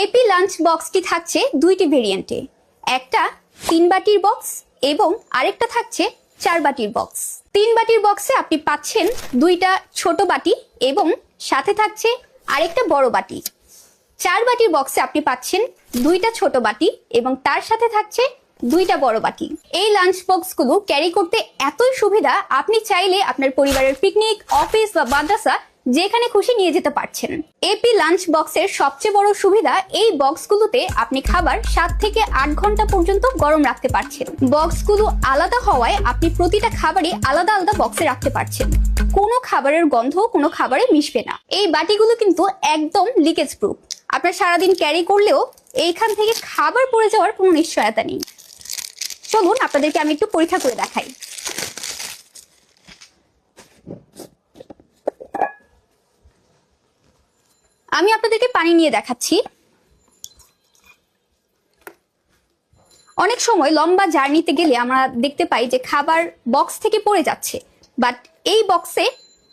AP lunch বক্সটি থাকছে দুইটি ভেরিয়েন্টে, একটা 3 বাটির বক্স এবং আরেকটা থাকছে 4 বাটির বক্স। 3 বাটির বক্সে আপনি পাচ্ছেন দুইটা ছোট বাটি এবং সাথে থাকছে আরেকটা বড় বাটি। 4 বাটির বক্সে আপনি পাচ্ছেন দুইটা ছোট বাটি এবং তার সাথে থাকছে দুইটা বড় বাটি। এই লাঞ্চ বক্সগুলো ক্যারি করতে এতই সুবিধা, আপনি চাইলে আপনার পরিবারের পিকনিক, অফিস বা মাদ্রাসা যেখানে খুশি নিয়ে যেতে পারছেন। এপি লাঞ্চ বক্সের সবচেয়ে বড় সুবিধা, এই বক্সগুলোতে আপনি খাবার 7 থেকে 8 ঘন্টা পর্যন্ত গরম রাখতে পারছেন। বক্সগুলো আলাদা হওয়ায় আপনি প্রতিটা খাবারই আলাদা আলাদা বক্সে রাখতে পারছেন। কোনো খাবারের গন্ধ কোনো খাবারে মিশবে না। এই বাটিগুলো কিন্তু একদম লিকেজ প্রুফ। আপনার সারাদিন ক্যারি করলেও এইখান থেকে খাবার পড়ে যাওয়ার কোনো নিশ্চয়তা নেই। চলুন আপনাদেরকে আমি একটু পরীক্ষা করে দেখাই। আমি আপনাদেরকে পানি নিয়ে দেখাচ্ছি। অনেক সময় লম্বা জার্নিতে গেলে আমরা দেখতে পাই যে খাবার বক্স থেকে পড়ে যাচ্ছে, বাট এই বক্সে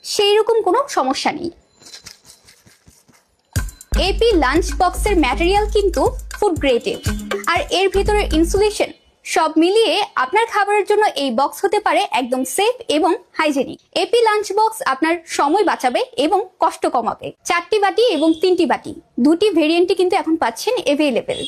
সেই রকম কোনো সমস্যা নেই। এপি লাঞ্চ বক্সের ম্যাটেরিয়াল কিন্তু ফুড গ্রেডেড, আর এর ভিতরের ইনসুলেশন সব মিলিয়ে আপনার খাবারের জন্য এই বক্স হতে পারে একদম সেফ এবং হাইজেনিক। এপি লাঞ্চ বক্স আপনার সময় বাঁচাবে এবং কষ্ট কমাবে। 4টি বাটি এবং 3টি বাটি, দুটি ভেরিয়েন্টই কিন্তু এখন পাচ্ছেন এভেলেবেল।